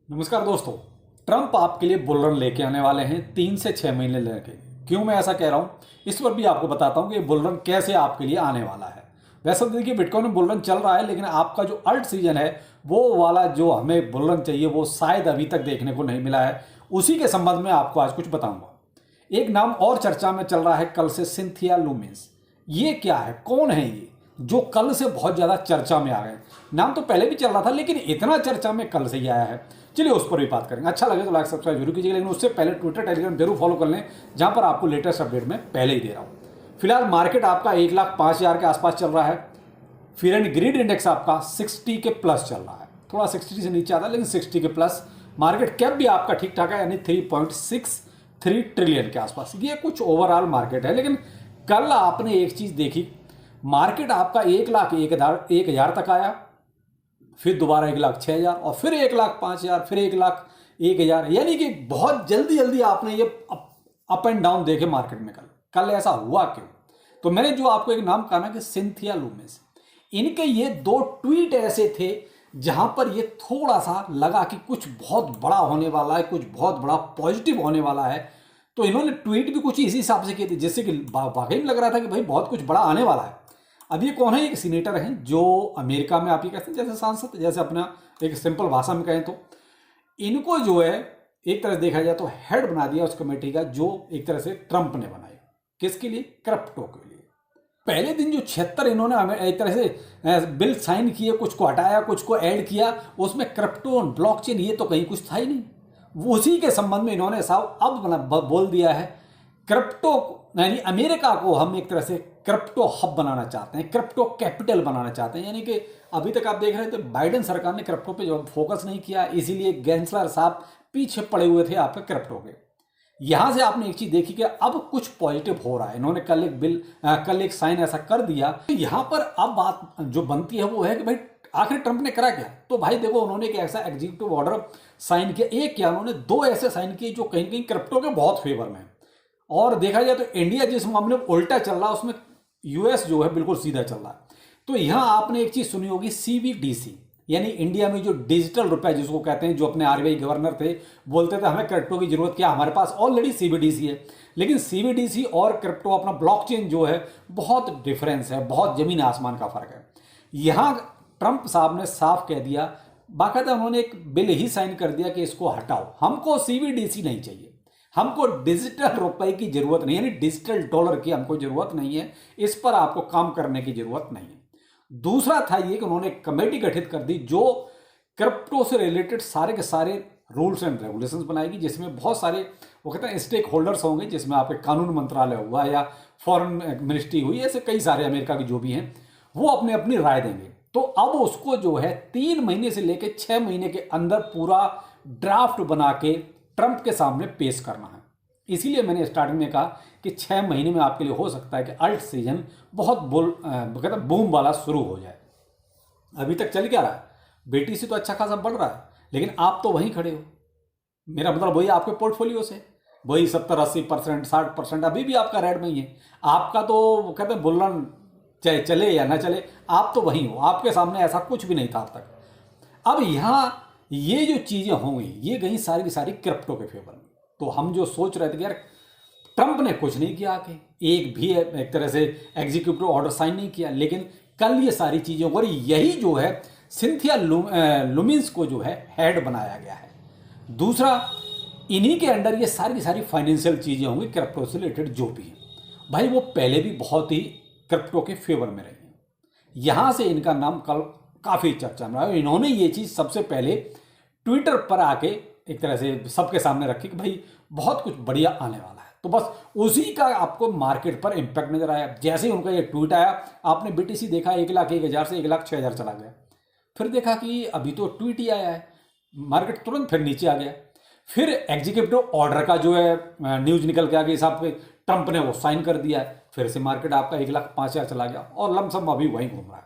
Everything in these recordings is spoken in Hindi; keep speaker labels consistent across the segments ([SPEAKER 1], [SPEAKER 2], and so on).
[SPEAKER 1] नमस्कार दोस्तों। ट्रंप आपके लिए बुल रन लेके आने वाले हैं 3 से 6 महीने लेके। क्यों मैं ऐसा कह रहा हूं, इस पर भी आपको बताता हूं कि बुल रन कैसे आपके लिए आने वाला है। वैसे तो देखिए बिटकॉइन में बुल रन चल रहा है, लेकिन आपका जो अल्ट सीजन है वो वाला जो हमें बुल रन चाहिए वो शायद अभी तक देखने को नहीं मिला है। उसी के संबंध में आपको आज कुछ बताऊंगा। एक नाम और चर्चा में चल रहा है कल से, सिंथिया लुमिन्स। ये क्या है, कौन है ये जो कल से बहुत ज़्यादा चर्चा में आ गए? नाम तो पहले भी चल रहा था, लेकिन इतना चर्चा में कल से ही आया है। चलिए उस पर भी बात करेंगे। अच्छा लगे तो लाइक सब्सक्राइब जरूर कीजिएगा, लेकिन उससे पहले ट्विटर टेलीग्राम जरूर फॉलो कर लें, जहां पर आपको लेटेस्ट अपडेट में पहले ही दे रहा हूं। फिलहाल मार्केट आपका 1,05,000 के आसपास चल रहा है। फिर एंड ग्रीड इंडेक्स आपका 60 के प्लस चल रहा है। थोड़ा 60 से नीचे आता है, लेकिन 60 के प्लस। मार्केट कैप भी आपका ठीक ठाक है, यानी 3.63 ट्रिलियन के आसपास। ये कुछ ओवरऑल मार्केट है। लेकिन कल आपने एक चीज देखी, मार्केट आपका 1,01,000 तक आया, फिर दोबारा 1,06,000 और फिर 1,05,000, फिर 1,01,000। यानी कि बहुत जल्दी जल्दी आपने ये अप एंड डाउन देखे मार्केट में। कल ऐसा हुआ क्यों? तो मैंने जो आपको एक नाम कहा ना कि सिंथिया लुमिन्स, इनके ये दो ट्वीट ऐसे थे जहां पर ये थोड़ा सा लगा कि कुछ बहुत बड़ा होने वाला है, कुछ बहुत बड़ा पॉजिटिव होने वाला है। तो इन्होंने ट्वीट भी कुछ इसी हिसाब से किए थे, जिससे कि वाकई में लग रहा था कि भाई बहुत कुछ बड़ा आने वाला है। अब ये कौन है? एक सीनेटर हैं जो अमेरिका में, आप ये कहते हैं जैसे सांसद, जैसे अपना एक सिंपल भाषा में कहें तो इनको जो है एक तरह से देखा जाए तो हेड बना दिया उस कमेटी का, जो एक तरह से ट्रंप ने बनाई। किसके लिए? क्रिप्टो के लिए। पहले दिन जो 76 इन्होंने एक तरह से बिल साइन किए, कुछ को हटाया, कुछ को ऐड किया, उसमें क्रिप्टो ब्लॉकचेन ये तो कहीं कुछ था ही नहीं। वो उसी के संबंध में इन्होंने साहब अब बोल दिया है क्रिप्टो, यानी अमेरिका को हम एक तरह से क्रिप्टो हब बनाना चाहते हैं, क्रिप्टो कैपिटल बनाना चाहते हैं। यानी कि अभी तक आप देख रहे थे बाइडेन सरकार ने क्रिप्टो पे जो फोकस नहीं किया, इसीलिए गैंसलर साहब पीछे पड़े हुए थे आपके क्रिप्टो के। यहां से आपने एक चीज देखी कि अब कुछ पॉजिटिव हो रहा है। इन्होंने कल एक साइन ऐसा कर दिया। तो यहां पर अब बात जो बनती है वो है कि भाई आखिर ट्रंप ने करा क्या? तो भाई देखो, उन्होंने एक ऐसा एग्जीक्यूटिव ऑर्डर साइन किया। एक क्या, उन्होंने दो ऐसे साइन किए जो कहीं कहीं क्रिप्टो के बहुत फेवर में है। और देखा जाए तो इंडिया जिस मामले में उल्टा चल रहा है, उसमें यूएस जो है बिल्कुल सीधा चल रहा है। तो यहां आपने एक चीज सुनी होगी, सीबीडीसी, यानी इंडिया में जो डिजिटल रुपए जिसको कहते हैं, जो अपने आरबीआई गवर्नर थे, बोलते थे हमें क्रिप्टो की जरूरत क्या, हमारे पास ऑलरेडी सीबीडीसी है। लेकिन सीबीडीसी और क्रिप्टो अपना ब्लॉकचेन जो है, बहुत डिफरेंस है, बहुत जमीन आसमान का फर्क है। यहां ट्रंप साहब ने साफ कह दिया, बाकायदा उन्होंने एक बिल ही साइन कर दिया कि इसको हटाओ, हमको सीबीडीसी नहीं चाहिए, हमको डिजिटल रुपए की जरूरत नहीं है, यानी डिजिटल डॉलर की हमको जरूरत नहीं है, इस पर आपको काम करने की जरूरत नहीं है। दूसरा था ये कि उन्होंने एक कमेटी गठित कर दी जो क्रिप्टो से रिलेटेड सारे के सारे रूल्स एंड रेगुलेशंस बनाएगी, जिसमें बहुत सारे वो कहते हैं स्टेक होल्डर्स होंगे, जिसमें आपके कानून मंत्रालय हुआ या फॉरेन मिनिस्ट्री हुई, ऐसे कई सारे अमेरिका के जो भी हैं, वो अपने अपनी राय देंगे। तो अब उसको जो है 3 महीने से लेकर 6 महीने के अंदर पूरा ड्राफ्ट बना के ट्रंप के सामने पेश करना है। इसीलिए मैंने स्टार्टिंग में कहा कि 6 महीने में आपके लिए हो सकता है कि अल्ट सीजन बहुत कहते बूम वाला शुरू हो जाए। अभी तक चल क्या रहा है? बीटीसी तो अच्छा खासा बढ़ रहा है, लेकिन आप तो वहीं खड़े हो। मेरा मतलब वही आपके पोर्टफोलियो से वही 70-80%, 60% अभी भी आपका रेड में ही है। आपका तो कहते हैं बुल रन चाहे चले या ना चले, आप तो वहीं हो। आपके सामने ऐसा कुछ भी नहीं था अब तक। अब यहां ये जो चीजें होंगी, ये गई सारी की सारी क्रिप्टो के फेवर में। तो हम जो सोच रहे थे कि यार ट्रंप ने कुछ नहीं किया, आके एक भी एक तरह से एग्जीक्यूटिव ऑर्डर साइन नहीं किया, लेकिन कल ये सारी चीजें, और यही जो है सिंथिया लुमिन्स को जो है हेड बनाया गया है। दूसरा, इन्हीं के अंडर ये सारी की सारी फाइनेंशियल चीजें होंगी क्रिप्टो से रिलेटेड जो भी है। भाई वो पहले भी बहुत ही क्रिप्टो के फेवर में रही है, यहां से इनका नाम कल काफी चर्चा में रहा। इन्होंने ये चीज सबसे पहले ट्विटर पर आके एक तरह से सबके सामने रखी कि भाई बहुत कुछ बढ़िया आने वाला है। तो बस उसी का आपको मार्केट पर इंपैक्ट नजर आया। जैसे ही उनका ये ट्वीट आया, आपने बीटीसी देखा 1,01,000 से 1,06,000 चला गया। फिर देखा कि अभी तो ट्वीट ही आया है, मार्केट तुरंत फिर नीचे आ गया। फिर एग्जीक्यूटिव ऑर्डर का जो है न्यूज निकल के आ गई, साहब ट्रंप ने वो साइन कर दिया है। फिर से मार्केट आपका 1,05,000 चला गया और लमसम अभी वहीं घूम रहा है।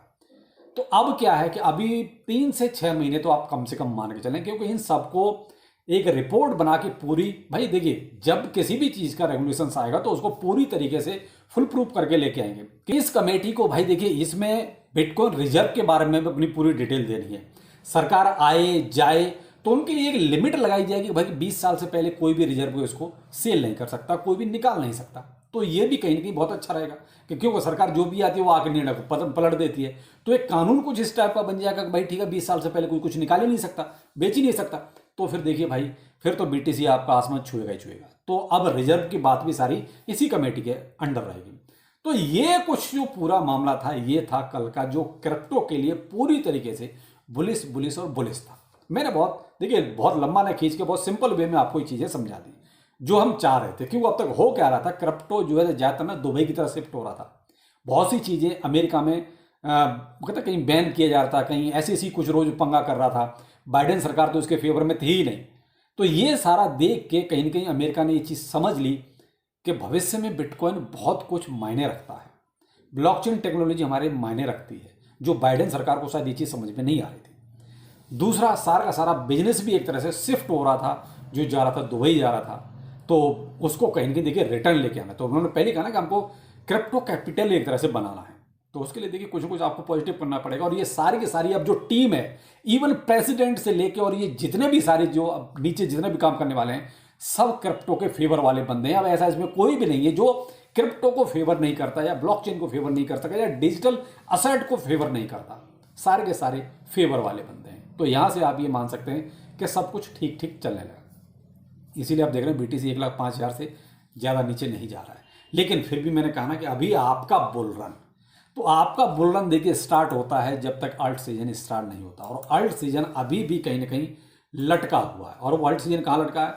[SPEAKER 1] तो अब क्या है कि अभी 3 से 6 महीने तो आप कम से कम मान के चलें, क्योंकि इन सबको एक रिपोर्ट बना के पूरी, भाई देखिए जब किसी भी चीज का रेगुलेशन आएगा तो उसको पूरी तरीके से फुल प्रूफ करके लेके आएंगे कि इस कमेटी को, भाई देखिए इसमें बिटकॉइन रिजर्व के बारे में भी अपनी पूरी डिटेल देनी है। सरकार आए जाए तो उनके लिए एक लिमिट लगाई जाएगी कि भाई 20 साल से पहले कोई भी रिजर्व को इसको सेल नहीं कर सकता, कोई भी निकाल नहीं सकता। तो ये भी कहीं ना कहीं बहुत अच्छा रहेगा कि क्योंकि सरकार जो भी आती है वो आके निर्णय को पलट देती है। तो एक कानून कुछ इस टाइप का बन जाएगा कि भाई ठीक है 20 साल से पहले कोई कुछ निकाल ही नहीं सकता, बेच ही नहीं सकता। तो फिर देखिए भाई, फिर तो बीटीसी आपका आसमान छुएगा ही छुएगा। तो अब रिजर्व की बात भी सारी इसी कमेटी के अंडर रहेगी। तो ये कुछ जो पूरा मामला था, ये था कल का जो क्रिप्टो के लिए पूरी तरीके से बुलिस और बुलिस था। मैंने देखिए बहुत लंबा ना खींच के बहुत सिंपल वे में आपको ये चीज़ें समझा दी जो हम चाह रहे थे। क्योंकि अब तक हो क्या रहा था, क्रिप्टो जो है ज़्यादातर ना दुबई की तरफ शिफ्ट हो रहा था। बहुत सी चीज़ें अमेरिका में कहते कहीं बैन किया जा रहा था, कहीं ऐसी कुछ रोज पंगा कर रहा था। बाइडेन सरकार तो उसके फेवर में थी ही नहीं। तो ये सारा देख के कहीं ना कहीं अमेरिका ने ये चीज़ समझ ली कि भविष्य में बिटकॉइन बहुत कुछ मायने रखता है, ब्लॉकचेन टेक्नोलॉजी हमारे मायने रखती है, जो बाइडेन सरकार को शायद ये चीज़ समझ में नहीं आ रही थी। दूसरा, सारा का सारा बिजनेस भी एक तरह से शिफ्ट हो रहा था, जो जा रहा था दुबई जा रहा था, तो उसको कहीं ना कहीं देखिए रिटर्न लेके आना। तो उन्होंने पहले कहा ना कि हमको क्रिप्टो कैपिटल एक तरह से बनाना है, तो उसके लिए देखिए कुछ ना कुछ आपको पॉजिटिव करना पड़ेगा। और ये सारी की सारी अब जो टीम है, इवन प्रेसिडेंट से लेके और ये जितने भी सारे जो अब नीचे जितने भी काम करने वाले हैं, सब क्रिप्टो के फेवर वाले बंदे हैं। अब ऐसा इसमें कोई भी नहीं है जो क्रिप्टो को फेवर नहीं करता या ब्लॉकचेन को फेवर नहीं कर सकता या डिजिटल असेट को फेवर नहीं करता। सारे के सारे फेवर वाले बंदे हैं। तो यहां से आप ये मान सकते हैं कि सब कुछ ठीक ठीक चलने लगा। इसीलिए आप देख रहे हैं बीटीसी 1,05,000 से ज़्यादा नीचे नहीं जा रहा है। लेकिन फिर भी मैंने कहा ना कि अभी आपका बुल रन, तो आपका बुल रन देखिए स्टार्ट होता है जब तक अल्ट सीजन स्टार्ट नहीं होता। और अल्ट सीजन अभी भी कहीं ना कहीं लटका हुआ है। और वो अल्ट सीजन कहाँ लटका है?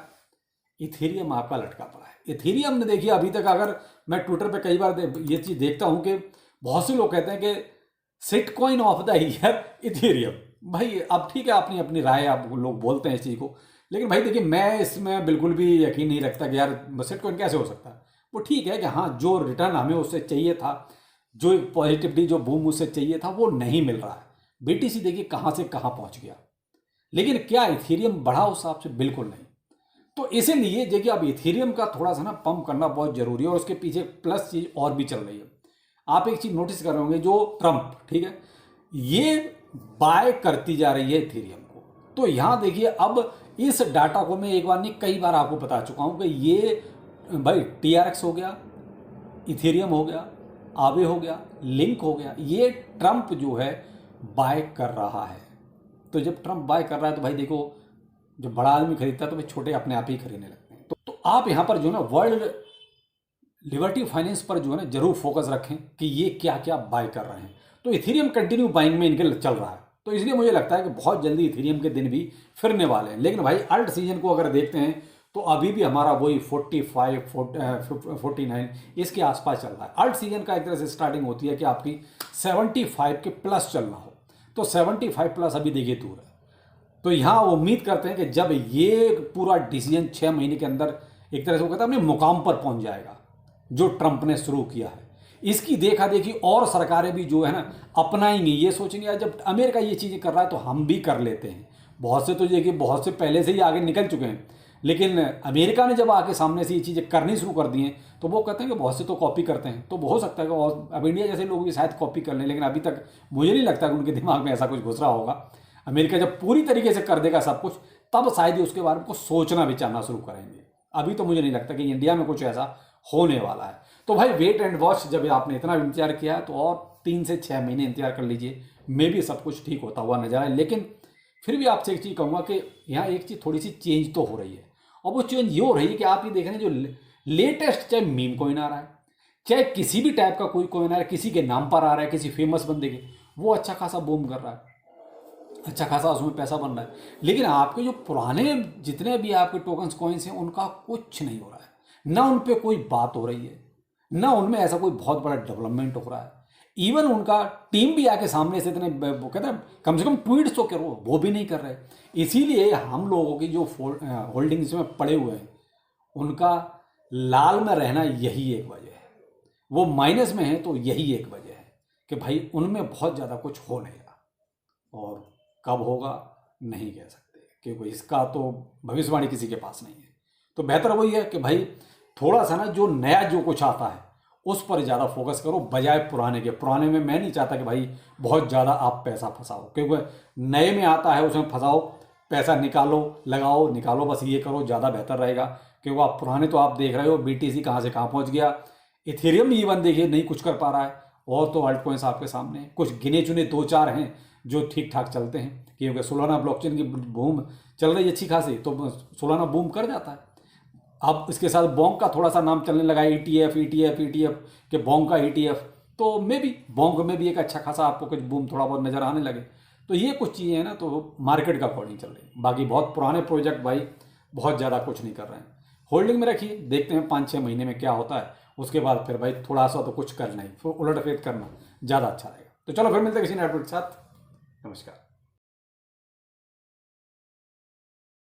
[SPEAKER 1] इथेरियम आपका लटका पड़ा है। इथेरियम ने देखिए अभी तक, अगर मैं ट्विटर पे कई बार ये चीज़ देखता हूँ कि बहुत से लोग कहते हैं कि shitcoin of the year Ethereum. भाई अब ठीक है, अपनी अपनी राय आप लोग बोलते हैं इस चीज़ को, लेकिन भाई देखिए मैं इसमें बिल्कुल भी यकीन नहीं रखता कि यार सिट कॉइन कैसे हो सकता है। वो ठीक है कि हाँ, जो रिटर्न हमें उससे चाहिए था, जो पॉजिटिविटी जो बूम उससे चाहिए था, वो नहीं मिल रहा है। बीटीसी देखिए कहाँ से कहाँ पहुँच गया। लेकिन क्या इथेरियम बढ़ा उस हिसाब से? बिल्कुल नहीं। तो इसीलिए देखिए अब इथेरियम का थोड़ा सा ना पंप करना बहुत जरूरी है। और उसके पीछे प्लस चीज और भी चल रही है। आप एक चीज नोटिस कर रहे होंगे, जो ट्रंप, ठीक है, ये बाय करती जा रही है इथेरियम को। तो यहां देखिए अब इस डाटा को मैं एक बार नहीं कई बार आपको बता चुका हूं कि ये भाई TRX हो गया, इथेरियम हो गया, आवे हो गया, लिंक हो गया, ये ट्रंप जो है बाय कर रहा है। तो जब ट्रंप बाय कर रहा है तो भाई देखो, जो बड़ा आदमी खरीदता है तो भाई छोटे अपने आप ही खरीदने लगते हैं। तो आप यहाँ पर जो है ना वर्ल्ड लिबर्टी फाइनेंस पर जो है ना जरूर फोकस रखें कि ये क्या क्या बाय कर रहे हैं। तो इथेरियम कंटिन्यू बाइंग में इनके चल रहा है। तो इसलिए मुझे लगता है कि बहुत जल्दी इथेरियम के दिन भी फिरने वाले हैं। लेकिन भाई अल्ट सीजन को अगर देखते हैं तो अभी भी हमारा वही 45, 49 इसके आसपास चल रहा है। अल्ट सीजन का एक तरह से स्टार्टिंग होती है कि आपकी 75 के प्लस चलना हो। तो 75 प्लस अभी देखिए दूर है। तो यहाँ उम्मीद करते हैं कि जब ये पूरा डिसीजन 6 महीने के अंदर एक तरह से वो कहता है अपने मुकाम पर पहुंच जाएगा, जो ट्रंप ने शुरू किया है, इसकी देखा देखी और सरकारें भी जो है ना अपनाएंगी। ये सोचेंगे यार जब अमेरिका ये चीज़ें कर रहा है तो हम भी कर लेते हैं। बहुत से तो देखिए बहुत से पहले से ही आगे निकल चुके हैं, लेकिन अमेरिका ने जब आके सामने से ये चीज़ें करनी शुरू कर दी हैं तो वो कहते हैं कि बहुत से तो कॉपी करते हैं। तो हो सकता है कि और अब इंडिया जैसे लोग भी शायद कॉपी कर लें, लेकिन अभी तक मुझे नहीं लगता कि उनके दिमाग में ऐसा कुछ घुस रहा होगा। अमेरिका जब पूरी तरीके से कर देगा सब कुछ, तब शायद ही उसके बारे में कुछ सोचना विचारना शुरू करेंगे। अभी तो मुझे नहीं लगता कि इंडिया में कुछ ऐसा होने वाला है। तो भाई वेट एंड वॉच, जब आपने इतना इंतजार किया है तो और 3 से 6 महीने इंतजार कर लीजिए, मे भी सब कुछ ठीक होता हुआ नजर आए। लेकिन फिर भी आपसे एक चीज़ कहूँगा कि यहाँ एक चीज़ थोड़ी सी चेंज तो हो रही है। और वो चेंज ये हो रही है कि आप ये देख रहे हैं जो लेटेस्ट चाहे मीम कॉइन आ रहा है, चाहे किसी भी टाइप का कोई कॉइन आ रहा है, किसी के नाम पर आ रहा है, किसी फेमस बंदे के, वो अच्छा खासा बूम कर रहा है, अच्छा खासा उसमें पैसा बन रहा है। लेकिन आपके जो पुराने जितने भी आपके टोकन्स कॉइन्स हैं उनका कुछ नहीं हो रहा है। ना उन पर कोई बात हो रही है, ना उनमें ऐसा कोई बहुत बड़ा डेवलपमेंट हो रहा है। इवन उनका टीम भी आके सामने से इतने वो कहते हैं कम से कम ट्वीट्स तो करो, वो भी नहीं कर रहे। इसीलिए हम लोगों की जो होल्डिंग्स में पड़े हुए हैं उनका लाल में रहना यही एक वजह है। वो माइनस में है तो यही एक वजह है कि भाई उनमें बहुत ज़्यादा कुछ हो नहीं रहा। और कब होगा नहीं कह सकते, क्योंकि इसका तो भविष्यवाणी किसी के पास नहीं है। तो बेहतर वही है कि भाई थोड़ा सा ना जो नया जो कुछ आता है उस पर ज़्यादा फोकस करो बजाय पुराने के। पुराने में मैं नहीं चाहता कि भाई बहुत ज़्यादा आप पैसा फंसाओ, क्योंकि नए में आता है उसमें फंसाओ, पैसा निकालो, लगाओ, निकालो, बस ये करो, ज़्यादा बेहतर रहेगा। क्योंकि आप पुराने तो आप देख रहे हो BTC कहाँ से कहाँ पहुँच गया। इथेरियम इवन देखिए नहीं कुछ कर पा रहा है। और तो अल्ट कॉइन्स आपके सामने हैं। कुछ गिने चुने 2-4 हैं जो ठीक ठाक चलते हैं, क्योंकि सोलाना ब्लॉकचेन की बूम चल रही है अच्छी खासी, तो सोलाना बूम कर जाता है। अब इसके साथ बोंग का थोड़ा सा नाम चलने लगा है, ETF के बोंग का ETF, तो मे भी बोंग में भी एक अच्छा खासा आपको कुछ बूम थोड़ा बहुत नज़र आने लगे। तो ये कुछ चीज़ें हैं ना, तो मार्केट का अकॉर्डिंग चल रही है। बाकी बहुत पुराने प्रोजेक्ट भाई बहुत ज़्यादा कुछ नहीं कर रहे हैं, होल्डिंग में रखिए, देखते हैं 5-6 महीने में क्या होता है। उसके बाद फिर भाई थोड़ा सा तो कुछ करना ही, फिर उलट फेर करना ज़्यादा अच्छा रहेगा। तो चलो फिर मिलते हैं किसी नए अपडेट के साथ। नमस्कार।